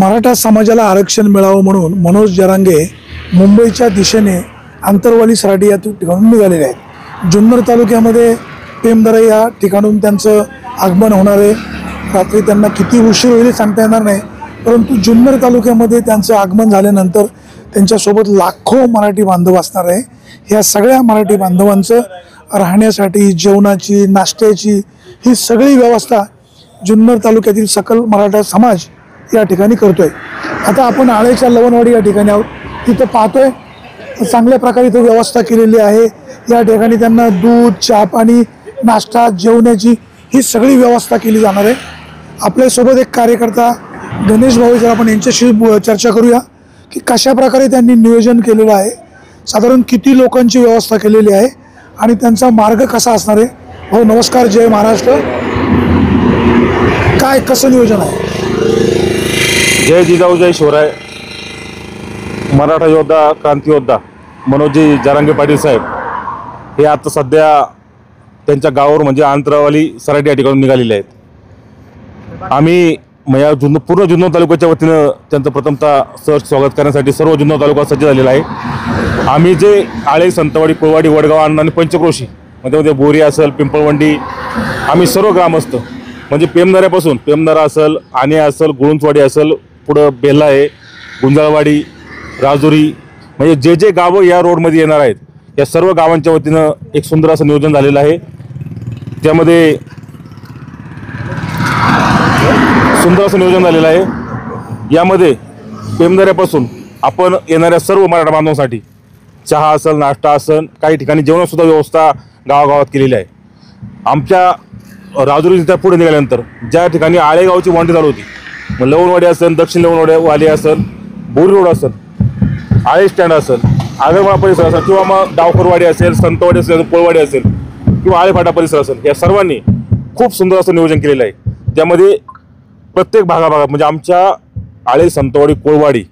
मराठा समाजाला आरक्षण मिळावं म्हणून मनोज जरांगे मुंबईच्या दिशेने आंतरवाली सराटी या ठिकाणून निघालेले आहेत। जुन्नर तालुक्यामध्ये पेमदरा या ठिकाणून त्यांचं आगमन होणार आहे। रात्री त्यांना किती उशीर होईल सांगता येणार नाही, परंतु जुन्नर तालुक्यामध्ये त्यांचं आगमन झाल्यानंतर त्यांच्यासोबत लाखो मराठी बांधव असणार आहे। ह्या सगळ्या मराठी बांधवांचं राहण्यासाठी, जेवणाची, नाश्त्याची ही सगळी व्यवस्था जुन्नर तालुक्यातील सकल मराठा समाज या ठिकाणी करतोय। आता आपण आळेच्या लवणवाडी या ठिकाणी आहोत, तिथं पाहतोय चांगल्या प्रकारे इथं व्यवस्था केलेली आहे। या ठिकाणी त्यांना दूध, चहा पाणी, नाश्ता, जेवणाची ही सगळी व्यवस्था केली जाणार आहे। आपल्यासोबत एक कार्यकर्ता गणेश भाऊ, जर आपण यांच्याशी चर्चा करूया की कशा प्रकारे त्यांनी नियोजन केलेलं आहे, साधारण किती लोकांची व्यवस्था केलेली आहे आणि त्यांचा मार्ग कसा असणार आहे। हो नमस्कार, जय महाराष्ट्र। काय कसं नियोजन आहे? जय जिजाऊ जय शिवराय। मराठा योद्धा, क्रांती योद्धा मनोजी जरांगे पाटील साहेब हे आता सध्या त्यांच्या गावावर म्हणजे आंतरवाली सराटी या ठिकाणी निघालेले आहेत। आम्ही पूर्ण जुन्नर तालुक्याच्या वतीनं त्यांचं प्रथमतः सहर्ष स्वागत करण्यासाठी सर्व जुन्नर तालुका सज्ज झालेला आहे। आम्ही जे आळे, संतवाडी, कुळवाडी, वडगाव आणि पंचक्रोशी मध्ये बोरी असेल, पिंपळवंडी, आम्ही सर्व ग्रामस्थ म्हणजे पेमदऱ्यापासून पेमदरा असेल, आणे असेल, गुळुंचवाडी असेल, पुढं बेल्ला आहे, गुंजाळवाडी, राजुरी, म्हणजे जे जे गावं या रोडमध्ये येणार आहेत या सर्व गावांच्या वतीनं एक सुंदर असं नियोजन झालेलं आहे। त्यामध्ये सुंदर असं नियोजन झालेलं आहे। यामध्ये पेमदऱ्यापासून आपण येणाऱ्या सर्व मराठा बांधवांसाठी चहा असेल, नाश्ता असेल, काही ठिकाणी जेवणासुद्धा व्यवस्था गावागावात केलेली आहे। आमच्या राजुरीच्या पुढे निघाल्यानंतर ज्या ठिकाणी आळेगावची बाउंड्री चालू होती, मग लवणवाडी असेल, दक्षिण लवणवाडी वाली असेल, बोरी रोड असेल, आळे स्टँड असेल, आगरवाडा परिसर असेल, किंवा मग डावखरवाडी असेल, संतवाडी असेल, पोळवाडी असेल, किंवा आळेफाटा परिसर असेल, या सर्वांनी खूप सुंदर असं नियोजन केलेलं आहे। त्यामध्ये प्रत्येक भागाभागात म्हणजे आमच्या आळे, संतवाडी, कोळवाडी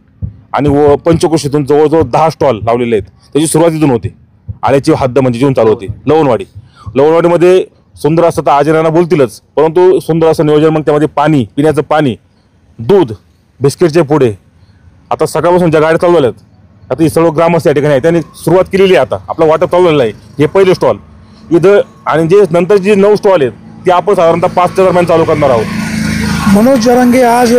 आणि पंचक्रोशीतून जवळजवळ 10 स्टॉल लावलेले आहेत। त्याची सुरुवात इथून होती। आळेची हद्द म्हणजे जिथून चालू होती लवणवाडीमध्ये सुंदर असं तर आजीराना बोलतीलच, परंतु सुंदर असं नियोजन। मग त्यामध्ये पाणी, पिण्याचं पाणी, दूध, बिस्किटचे पुढे, आता सकाळपासून ज्या गाड्या चालू झाल्यात, आता ही सर्व ग्रामस्थ या ठिकाणी आहे, त्यांनी सुरुवात केलेली आहे। आता आपला वाटप चालू झालेला आहे। हे पहिले स्टॉल इथं, आणि जे नंतर जे 9 स्टॉल आहेत ते आपण साधारणतः 5च्या दरम्यान चालू करणार आहोत। मनोज जरांगे आज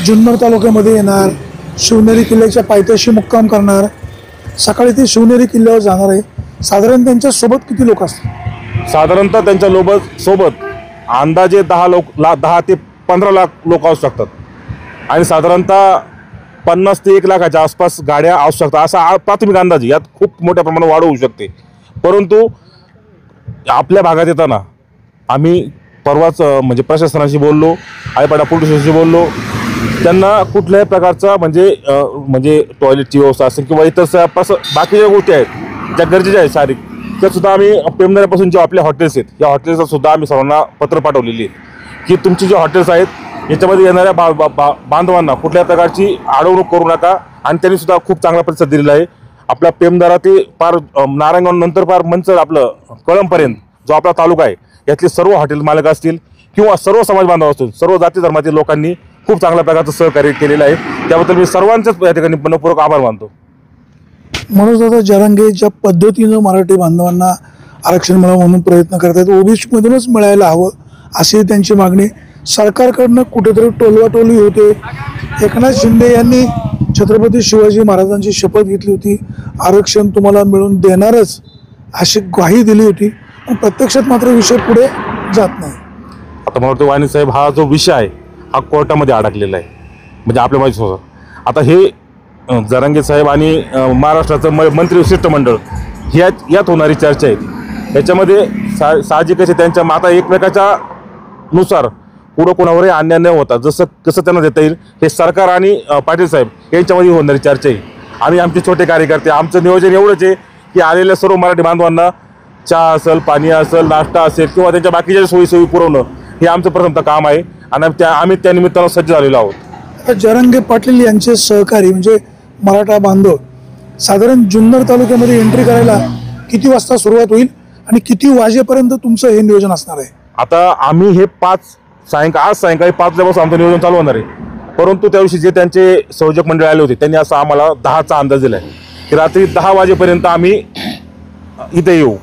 जुन्नर तालुक्यामध्ये येणार, शिवनेरी किल्ल्याच्या पायथ्याशी मुक्काम करणार, सकाळी ते शिवनेरी किल्ल्यावर जाणार आहे। साधारण त्यांच्या सोबत किती लोक असतात? साधारणतः त्यांच्या सोबत अंदाजे 10 ते 15 लाख लोक असू शकतात, आणि साधारणतः 50 ते 1 लाखाच्या आसपास गाड्या असू शकतात, असा प्राथमिक अंदाज। यात खूप मोठ्या प्रमाणात वाढ होऊ शकते, परंतु आपल्या भागात येताना आम्ही परवाच म्हणजे प्रशासनाशी बोललो, आळेपाडा पोलीस स्टेशनशी बोललो, त्यांना कुठल्याही प्रकारचा म्हणजे टॉयलेटची व्यवस्था असेल किंवा इतर बाकीच्या गोष्टी आहेत ज्या गरजेच्या आहेत शारीरिक, त्यासुद्धा आम्ही पेमदऱ्यापासून जे आपले हॉटेल्स आहेत या हॉटेल्सचा सुद्धा आम्ही सर्वांना पत्र पाठवलेली आहे की तुमची जे हॉटेल्स आहेत याच्यामध्ये येणाऱ्या बांधवांना कुठल्याही प्रकारची अडवणूक करू नका, आणि त्यांनी सुद्धा खूप चांगला प्रतिसाद दिलेला आहे। आपल्या पेमदरा ते पार नारायणगाव नंतर पार मंचर आपलं कळंबपर्यंत जो आपला तालुका आहे यातले सर्व हॉटेल मालक असतील किंवा सर्व समाज बांधव असतील, सर्व जाती धर्मातील लोकांनी खूप चांगल्या प्रकारचं सहकार्य केलेलं आहे। त्याबद्दल मी सर्वांचेच या ठिकाणी मनपूर्वक आभार मानतो। मनोजदादा जरांगे ज्या पद्धतीनं मराठी बांधवांना आरक्षण मिळावं म्हणून प्रयत्न करतात, ओबीसीमधूनच मिळायला हवं अशी त्यांची मागणी। सरकारकडनं कुठेतरी टोलवाटोलवी होते। एकनाथ शिंदे यांनी छत्रपती शिवाजी महाराजांची शपथ घेतली होती, आरक्षण तुम्हाला मिळून देणारच अशी ग्वाही दिली होती, पण प्रत्यक्षात मात्र विषय पुढे जात नाही। आता मला वाटतं वाणी साहेब हा जो विषय आहे हा कोर्टामध्ये अडकलेला आहे, म्हणजे आपल्या माहिती। आता हे जरांगे साहेब आणि महाराष्ट्राचं मंत्री शिष्टमंडळ यात होणारी चर्चा आहे। त्याच्यामध्ये साहजिकच त्यांच्या माता एकमेकाच्या नुसार पुढं कोणावरही अन्याय न होता जसं कसं त्यांना देता येईल हे सरकार आणि पाटील साहेब यांच्यामध्ये होणारी चर्चा आहे। आम्ही आमचे छोटे कार्यकर्ते, आमचं नियोजन एवढंच आहे की आलेल्या सर्व मराठी बांधवांना चहा असेल, पाणी असेल, नाश्ता असेल किंवा त्यांच्या बाकीच्या सोयी पुरवणं हे आमचं प्रथमतः काम आहे, आणि आम्ही त्या निमित्तानं सज्ज झालेलो आहोत। जरांगे पाटील यांचे सहकारी म्हणजे मराठा बांधव साधारण जुन्नर तालुक्यामध्ये एंट्री करायला किती वाजता सुरुवात होईल आणि किती वाजेपर्यंत तुमचं हे नियोजन असणार आहे? आता आम्ही हे आज सायंकाळी 5 वाजल्यापासून आमचं नियोजन चालू होणार आहे। परंतु त्या दिवशी जे त्यांचे संयोजक मंडळ आले होते त्यांनी असं आम्हाला 10चा अंदाज दिला आहे की रात्री 10 वाजेपर्यंत आम्ही इथे येऊ.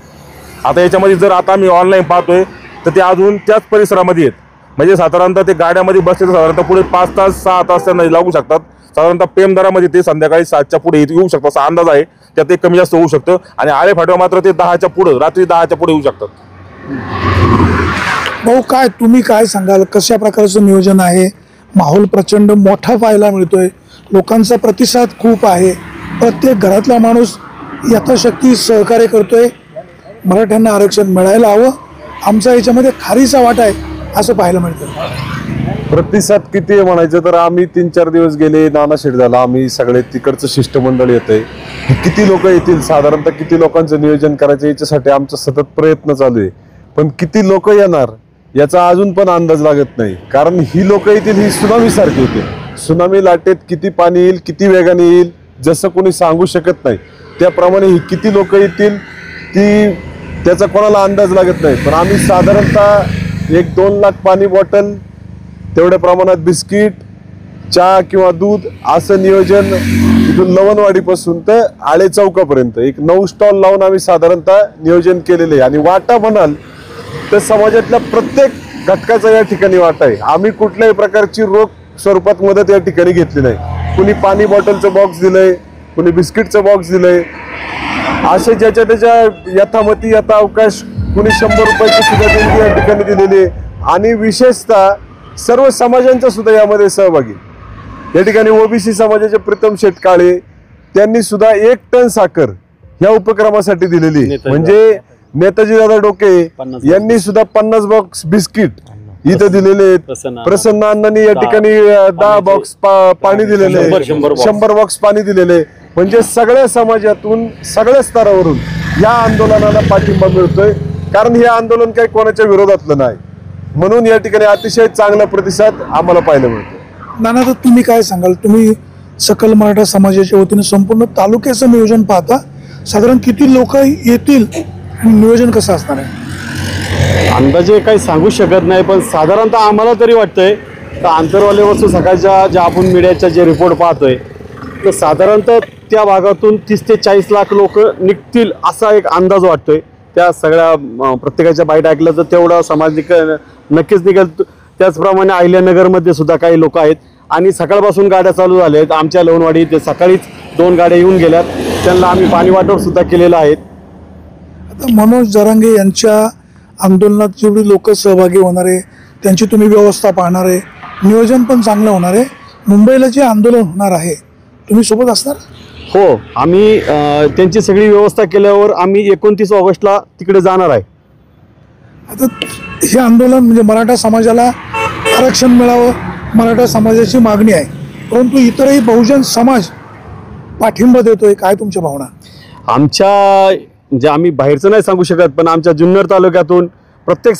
आता याच्यामध्ये जर आता आम्ही ऑनलाईन पाहतोय तर ते अजून त्याच परिसरामध्ये आहेत. म्हणजे साधारणतः ते गाड्यामध्ये बसले तर साधारणतः पुढे 5 तास 6 तास त्यांना लागू शकतात. साधारणतः पेमदारामध्ये ते संध्याकाळी 7च्या पुढे येऊ शकतात असा अंदाज आहे. त्यात एक कमी जास्त होऊ शकतं आणि आळे फाट्यावर मात्र ते 10च्या पुढे रात्री 10च्या पुढे येऊ शकतात. भाऊ काय तुम्ही काय सांगाल, कशा प्रकारचं नियोजन आहे? माहोल प्रचंड मोठा पाहायला मिळतोय, लोकांचा प्रतिसाद खूप आहे, प्रत्येक घरातला माणूस यथाशक्ती सहकार्य करतोय. मराठ्यांना आरक्षण मिळायला हवं, आमचा याच्यामध्ये खारीचा वाटा आहे असं पाहायला मिळतं. प्रतिसाद किती आहे म्हणायचं तर आम्ही 3-4 दिवस गेले, नानाशेठ झाला, आम्ही सगळे तिकडचं शिष्टमंडळ येतंय. किती लोक येतील, साधारणतः किती लोकांचं नियोजन करायचं याच्यासाठी आमचा सतत प्रयत्न चालू आहे. पण किती लोक येणार याचा अजून पण अंदाज लागत नाही, कारण ही लोक येतील ही सुनामी सारखी येतील. सुनामी लाटेत किती पाणी येईल, किती वेगाने येईल जसं कोणी सांगू शकत नाही. त्याप्रमाणे ही किती लोक येतील त्याचा कोणाला अंदाज लागत नाही. पण आम्ही साधारणतः 1-2 लाख पाणी बॉटल, तेवढ्या प्रमाणात बिस्किट, चहा किंवा दूध असं नियोजन इथून लवणवाडीपासून तर आळे चौकापर्यंत एक 9 स्टॉल लावून आम्ही साधारणतः नियोजन केलेले आहे. आणि वाटा म्हणाल तर समाजातल्या प्रत्येक घटकाचा या ठिकाणी वाटा आहे. आम्ही कुठल्याही प्रकारची रोख स्वरूपात मदत या ठिकाणी घेतली नाही. कुणी पाणी बॉटलचं बॉक्स दिलंय, कुणी बिस्किटचं बॉक्स दिलंय, असे ज्याच्या त्याच्या यथामती यथा अवकाश कुणी 100 रुपयाची सुद्धा देणगी या ठिकाणी दिलेली आहे. आणि विशेषतः सर्व समाजांचा सुद्धा यामध्ये सहभागी. या ठिकाणी ओबीसी समाजाचे प्रीतम शेठ काळे त्यांनी सुद्धा 1 टन साखर या उपक्रमासाठी दिलेली. म्हणजे नेताजी दादा डोके यांनी सुद्धा 50 बॉक्स बिस्किट इथं दिलेले आहेत. प्रसन्न अण्णांनी या ठिकाणी 10 बॉक्स पाणी दिलेले, 100 बॉक्स पाणी दिलेले. म्हणजे सगळ्या समाजातून सगळ्या स्तरावरून या आंदोलनाला पाठिंबा मिळतोय, कारण हे आंदोलन काही कोणाच्या विरोधातलं नाही. म्हणून या ठिकाणी अतिशय चांगला प्रतिसाद आम्हाला पाहायला मिळतो. नाना, तर तुम्ही काय सांगाल, तुम्ही सकल मराठा समाजाच्या वतीने संपूर्ण तालुक्याचं नियोजन पाहता, साधारण किती लोक येतील आणि नियोजन कसं असणार आहे? अंदाजे काही सांगू शकत नाही, पण साधारणतः आम्हाला तरी वाटतंय तर आंतरवाले वस्तू सकाळच्या ज्या आपण मीडियाच्या जे रिपोर्ट पाहतोय तर साधारणतः त्या भागातून 30 ते 40 लाख लोक निघतील असा एक अंदाज वाटतोय. त्या सगळ्या प्रत्येकाच्या बाईट ऐकलं तर तेवढा समाज नक्कीच निघेल. त्याचप्रमाणे अहिल्यानगरमध्ये सुद्धा काही लोक आहेत आणि सकाळपासून गाड्या चालू झाल्या आहेत. आमच्या लवणवाडी ते सकाळीच 2 गाड्या येऊन गेल्यात, त्यांना आम्ही पाणी वाटप सुद्धा केलेलं आहे. आता मनोज जरांगे यांच्या आंदोलनात जेवढी लोक सहभागी होणार आहे त्यांची तुम्ही व्यवस्था पाहणार आहे, नियोजन पण चांगलं होणार आहे. मुंबईला जे आंदोलन होणार आहे तुम्ही सोबत असणार? हो, आम्ही त्यांची सगळी व्यवस्था केल्यावर आम्ही 29 ऑगस्टला तिकडे जाणार आहे. आता हे आंदोलन म्हणजे मराठा समाजाला आरक्षण मिळावं, मराठा समाजाची मागणी आहे, परंतु इतरही बहुजन समाज पाठिंबा देतोय. काय तुमच्या भावना? आमच्या म्हणजे आम्ही बाहेरचं नाही सांगू शकत, पण आमच्या जुन्नर तालुक्यातून प्रत्येक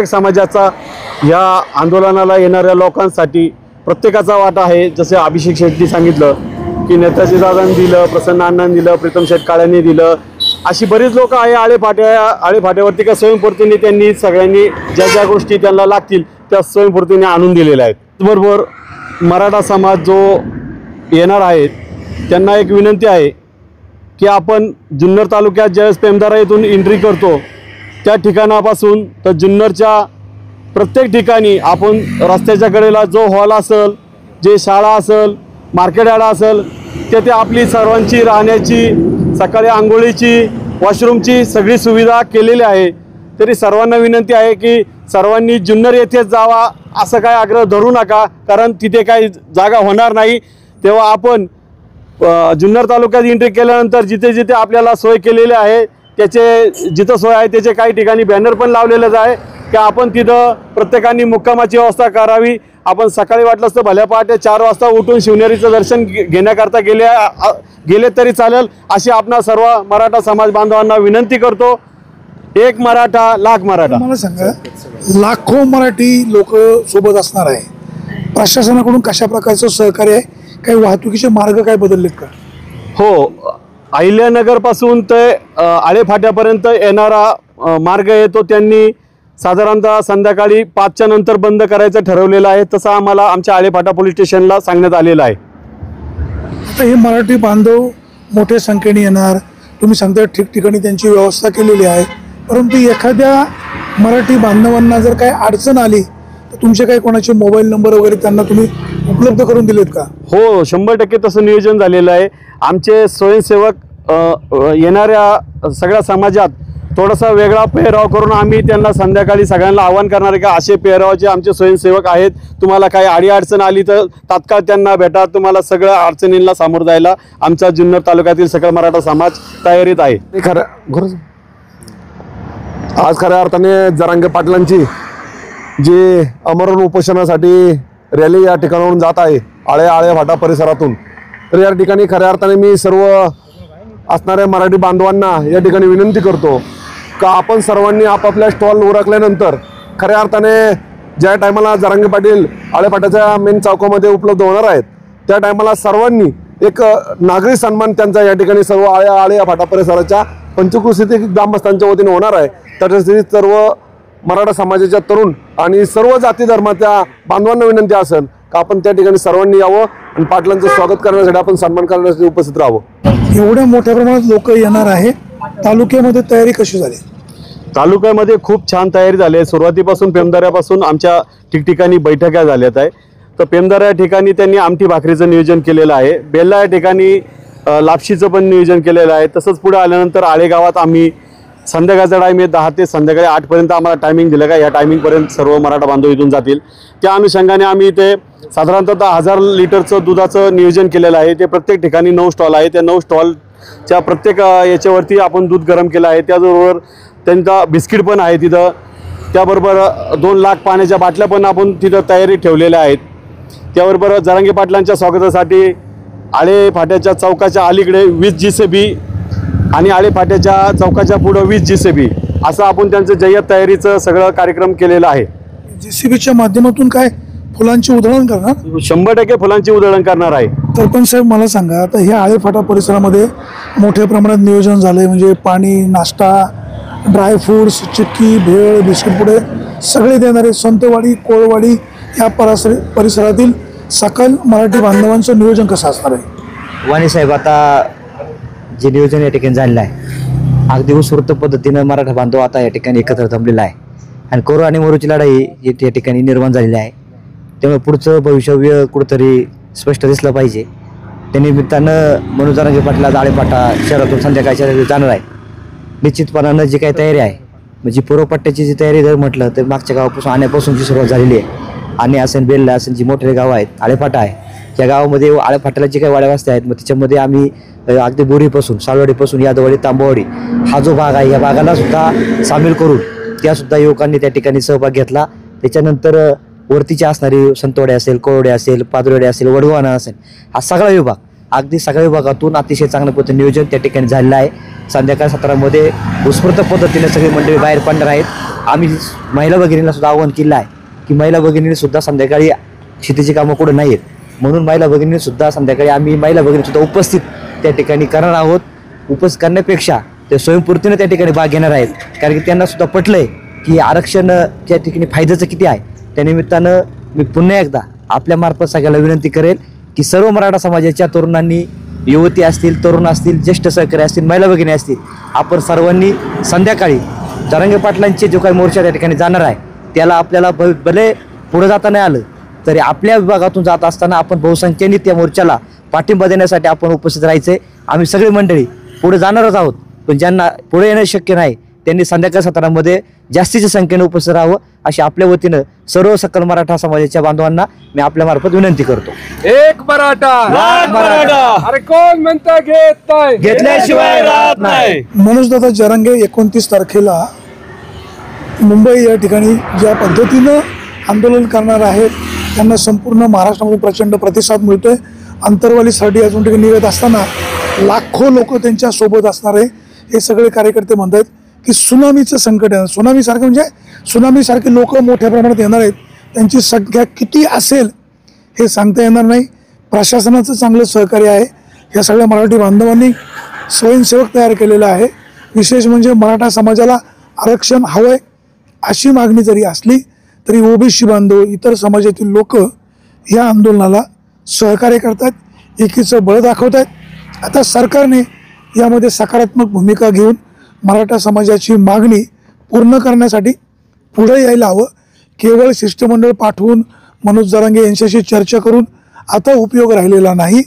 समाजाचा या आंदोलनाला येणाऱ्या लोकांसाठी प्रत्येकाचा वाटा आहे. जसे अभिषेक शेट्टी सांगितलं की नेताजी दादांनी दिलं, प्रसन्न अण्णांनी दिलं, प्रीतम शेठ काळ्यांनी दिलं, अशी बरीच लोक आहे. आळे फाट्यावरती का स्वयंपूर्तीने त्यांनी सगळ्यांनी ज्या ज्या गोष्टी त्यांना लागतील त्या स्वयंपूर्तीने आणून दिलेल्या आहेत. त्याचबरोबर मराठा समाज जो येणार आहेत त्यांना एक विनंती आहे की आपण जुन्नर तालुक्यात ज्यावेळेस पेमदारा येथून एंट्री करतो त्या ठिकाणापासून तर जुन्नरच्या प्रत्येक ठिकाणी आपण रस्त्याच्या कडेला जो हॉल असेल, जे शाळा असेल, मार्केट यार्ड असेल, तेथे आपली सर्वांची राहण्याची, सकाळी आंघोळीची, वॉशरूमची सगळी सुविधा केलेली आहे. तरी सर्वांना विनंती आहे की सर्वांनी जुन्नर येथेच जावा, असं काय आग्रह धरू नका, कारण तिथे काही जागा होणार नाही. तेव्हा आपण जुन्नर तालुक्यात एंट्री केल्यानंतर जिथे जिथे आपल्याला सोय केलेली आहे त्याचे जिथं सोय आहे त्याचे काही ठिकाणी बॅनर पण लावलेलंच आहे की आपण तिथं प्रत्येकाने मुक्कामाची व्यवस्था करावी. आपण सकाळी वाटलंच तर भल्या पहाटे 4 वाजता उठून शिवनेरीचं दर्शन घेण्याकरता गेले तरी चालेल, अशी आपणा सर्व मराठा समाज बांधवांना विनंती करतो. एक मराठा लाख मराठा. मला सांगा, लाखो मराठी लोक सोबत असणार आहे, प्रशासनाकडून कशा प्रकारचं सहकार्य आहे? काही वाहतुकीचे मार्ग काय बदललेत का? हो, अहिल्यानगरपासून ते आळे फाट्यापर्यंत येणारा मार्ग आहे तो त्यांनी साधारणतः संध्याकाळी 5च्या नंतर बंद करायचं ठरवलेलं आहे, तसं आम्हाला आमच्या आळेफाटा पोलीस स्टेशनला सांगण्यात आलेलं आहे. आता हे मराठी बांधव मोठ्या संख्येने येणार, तुम्ही सांगता ठिकठिकाणी त्यांची व्यवस्था केलेली आहे, परंतु एखाद्या मराठी बांधवांना जर काही अडचण आली तर तुमचे काही कोणाचे मोबाईल नंबर वगैरे त्यांना तुम्ही उपलब्ध करून दिलेत का? हो, 100% तसं नियोजन झालेलं आहे. आमचे स्वयंसेवक येणाऱ्या सगळ्या समाजात थोडासा वेगळा पेहराव करून आम्ही त्यांना संध्याकाळी सगळ्यांना आवाहन करणार आहे का असे पेहरावाचे आमचे स्वयंसेवक आहेत. तुम्हाला काही अडीअडचण आली तर तात्काळ त्यांना भेटा. तुम्हाला सगळ्या अडचणींना सामोरं जायला आमचा जुन्नर तालुक्यातील सकल मराठा समाज तयारीत आहे. आज खऱ्या अर्थाने जरांगे पाटलांची जी अमरण उपोषणासाठी रॅली या ठिकाणाहून जात आहे आळेफाटा परिसरातून, तर या ठिकाणी खऱ्या अर्थाने मी सर्व असणाऱ्या मराठी बांधवांना या ठिकाणी विनंती करतो का आपण सर्वांनी आपापल्या स्टॉल उरकल्यानंतर खऱ्या अर्थाने ज्या टायमाला जरांगे पाटील आळेफाट्याच्या मेन चौकामध्ये उपलब्ध होणार आहेत त्या टायमाला सर्वांनी एक नागरी सन्मान त्यांचा या ठिकाणी सर्व आळेफाटा परिसराच्या पंचक्रोशीतील ग्रामस्थांच्या वतीने होणार आहे. त्यासाठी सर्व मराठा समाजाच्या तरुण आणि सर्व जाती धर्माच्या बांधवांना विनंती असेल का आपण त्या ठिकाणी सर्वांनी यावं आणि पाटलांचं स्वागत करण्यासाठी आपण सन्मान करण्यासाठी उपस्थित राहावं. एवढ्या मोठ्या प्रमाणात लोक येणार आहे, तालुक्यामध्ये तयारी कशी झाली? तालुक्यामध्ये खूप छान तयारी झाली आहे. सुरुवातीपासून पेमदाऱ्यापासून आमच्या ठिकठिकाणी बैठका झाल्यात आहे. तर पेमदाऱ्या या ठिकाणी त्यांनी आमटी भाकरीचं नियोजन केलेलं आहे. बेल्ला या ठिकाणी लापशीचं पण नियोजन केलेलं आहे. तसंच पुढे आल्यानंतर आळेगावात आम्ही संध्याकाळचा टाईम आहे 10 ते संध्याकाळी 8पर्यंत आम्हाला टायमिंग दिलं का या टायमिंगपर्यंत सर्व मराठा बांधव इथून जातील. त्या अनुषंगाने आम्ही इथे साधारणतः 1000 लिटरचं दुधाचं नियोजन केलेलं आहे. ते प्रत्येक ठिकाणी 9 स्टॉल आहे. त्या 9 स्टॉलच्या प्रत्येक याच्यावरती आपण दूध गरम केलं आहे. त्याचबरोबर त्यांचा बिस्किट पण आहे तिथं. त्याबरोबर 2 लाख पाण्याच्या बाटल्या पण आपण तिथं तयारी ठेवलेल्या आहेत. त्याबरोबर जरांगे पाटलांच्या स्वागतासाठी आळेफाट्याच्या चौकाच्या अलीकडे 20 JCB आणि आळेफाट्याच्या चौकाच्या पुढं 20 JCB असं आपण त्यांचं जय्यत तयारीचं सगळं कार्यक्रम केलेला आहे. JCBच्या माध्यमातून काय फुलांची उधळण करणार? 100% फुलांची उधळण करणार आहे. सरपंच साहेब मला सांगा, आता ह्या आळेफाटा परिसरामध्ये मोठ्या प्रमाणात नियोजन झालंय, म्हणजे पाणी, नाश्ता, ड्रायफ्रूट्स, चिक्की, भेळ, बिस्किट पुडे सगळे देणारे संतवाडी, कोळवाडी या परिसरातील सकल मराठी बांधवांचं नियोजन कसं असणार आहे? वाणी साहेब, आता जे नियोजन या ठिकाणी झालेलं आहे अगदी उत्स्फूर्त पद्धतीनं मराठा बांधव आता या ठिकाणी एकत्र जमलेला आहे आणि कोरो आणि मोरूची लढाई या ठिकाणी निर्माण झालेली आहे. त्यामुळे पुढचं भविष्यव्य कुठंतरी स्पष्ट दिसलं पाहिजे. त्या निमित्तानं मनोज जरांगे पाटील आज आळेफाटा शहरातून संध्याकाळच्या जाणार आहे. निश्चितपणानं जी काही तयारी आहे म्हणजे पूर्वपट्ट्याची जी तयारी जर म्हटलं तर मागच्या गावापासून आण्यापासूनची सुरुवात झालेली आहे. आणि असेल बेल्ला असेल जी मोठे गावं आहेत, आळेफाटा आहे, या गावामध्ये आळेफाट्याला जे काही वाड्या वस्त्या आहेत मग त्याच्यामध्ये आम्ही अगदी बोरीपासून सालवाडीपासून यादवाडी तांबवाडी हा जो भाग आहे या भागाला सुद्धा सामील करून त्यासुद्धा युवकांनी त्या ठिकाणी सहभाग घेतला. त्याच्यानंतर वरतीचे असणारी संतवाडी असेल, कोरडे असेल, पादरवाडी असेल, वडगावाना असेल, हा सगळा विभाग अगदी सगळ्या विभागातून अतिशय चांगल्या पद्धतीने नियोजन त्या ठिकाणी झालेलं आहे. संध्याकाळ 17मध्ये उत्स्फूर्त पद्धतीने सगळी मंडळी बाहेर पडणार आहेत. आम्ही महिला भगिनीला सुद्धा आवाहन केलं आहे की महिला भगिनीने सुद्धा संध्याकाळी शेतीची कामं कुठं नाही आहेत म्हणून महिला भगिनी सुद्धा संध्याकाळी आम्ही महिला भगिनी सुद्धा उपस्थित त्या ठिकाणी करणार आहोत. उपस्थित करण्यापेक्षा ते स्वयंपूर्तीने त्या ठिकाणी भाग घेणार आहेत, कारण की त्यांना सुद्धा पटलंय की आरक्षण त्या ठिकाणी फायद्याचं किती आहे. त्या निमित्तानं मी पुन्हा एकदा आपल्या मार्फत सगळ्याला विनंती करेल की सर्व मराठा समाजाच्या तरुणांनी, युवती असतील, तरुण असतील, ज्येष्ठ सहकारी असतील, महिला भगिनी असतील, आपण सर्वांनी संध्याकाळी जरांगे पाटलांचे जो काही मोर्चा त्या ठिकाणी जाणार आहे त्याला आपल्याला भले पुढे जाता नाही आलं तरी आपल्या विभागातून जात असताना आपण बहुसंख्येने त्या मोर्चाला पाठिंबा देण्यासाठी आपण उपस्थित राहायचे. आम्ही सगळी मंडळी पुढे जाणारच आहोत, पण ज्यांना पुढे येणं शक्य नाही त्यांनी संध्याकाळ 17मध्ये जास्तीच्या संख्येने उपस्थित राहावं अशी आपल्या वतीनं सर्व सकल मराठा समाजाच्या बांधवांना मी आपल्या मार्फत विनंती करतो. एक मराठा, लाख मराठा, अरे कोण म्हणता घेत नाही, घेतल्याशिवाय राहत नाही. मनोजदादा जरांगे 29 तारखेला मुंबई या ठिकाणी ज्या पद्धतीनं आंदोलन करणार आहेत त्यांना संपूर्ण महाराष्ट्रामध्ये प्रचंड प्रतिसाद मिळतोय. अंतरवालीसाठी अजून ठिकाणी निघत असताना लाखो लोक त्यांच्या सोबत असणार आहे. हे सगळे कार्यकर्ते म्हणतात की सुनामीचं संकट आहे. सुनामीसारखं म्हणजे सुनामीसारखे लोक मोठ्या प्रमाणात येणार आहेत. त्यांची संख्या किती असेल हे सांगता येणार नाही. प्रशासनाचं चांगलं सहकार्य आहे. या सगळ्या मराठी बांधवांनी स्वयंसेवक तयार केलेला आहे. विशेष म्हणजे मराठा समाजाला आरक्षण हवं आहे, अशी मागणी जरी असली तरी ओबीसी बांधव इतर समाजातील लोक या आंदोलनाला सहकार्य करतात, एकीचं बळ दाखवत आहेत. आता सरकारने यामध्ये सकारात्मक भूमिका घेऊन मराठा समाजाची मागणी पूर्ण करण्यासाठी पुढे यायला हवं. केवळ शिष्टमंडळ पाठवून मनोज जरांगे यांच्याशी चर्चा करून आता उपयोग राहिलेला नाही.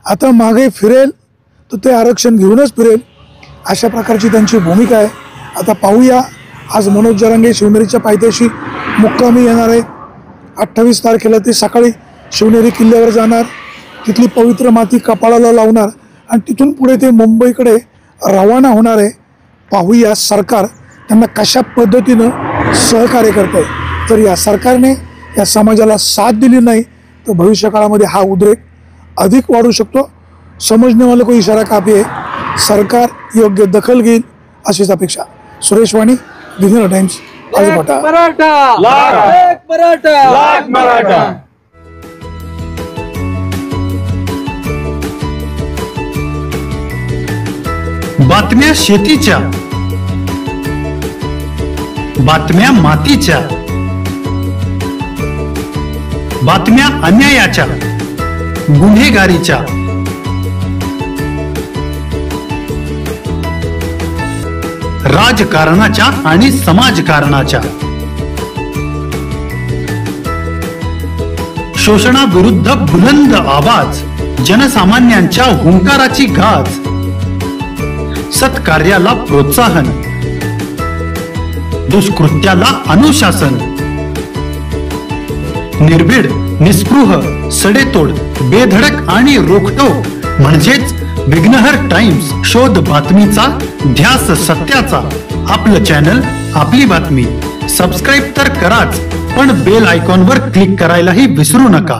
आता मागे फिरेल तर ते आरक्षण घेऊनच फिरेल, अशा प्रकारची त्यांची भूमिका आहे. आता पाहूया, आज मनोज जरांगे शिवनेरीच्या पायथ्याशी मुक्कामी येणार आहे. 28 तारखेला ते सकाळी शिवनेरी किल्ल्यावर जाणार, तिथली पवित्र माती कपाळाला लावणार आणि तिथून पुढे ते मुंबईकडे रवाना होणार आहे. पाहूया सरकार त्यांना कशा पद्धतीनं सहकार्य करत आहे. जर या सरकारने या समाजाला साथ दिली नाही तर भविष्य काळामध्ये हा उद्रेक अधिक वाढू शकतो. समझने वाले को इशारा काफी है. सरकार योग्य दखल घेईल अशीच अपेक्षा. सुरेश वाणी, विघ्न टाइम्स, राजपाटा. मराठा एक मराठा. बातम्या शेतीच्या, बातम्या मातीच्या, बातम्या अन्यायाच्या, गुन्हेगारीच्या, राजकारणाच्या आणि समाजकारणाच्या, शोषणाविरुद्ध बुलंद आवाज, जनसामान्यांच्या हुंकाराची गाज, सत्कार्याला प्रोत्साहन, दुष्कृत्याला अनुशासन, निर्भीड, निस्पृह, सडेतोड, बेधडक आणि रोखटोक म्हणजेच विघ्नहर टाइम्स. शोध बातमीचा, ध्यास सत्याचा. आपलं चॅनल, आपली बातमी. सबस्क्राईब तर कराच, पण बेल आयकॉनवर क्लिक करायलाही विसरू नका.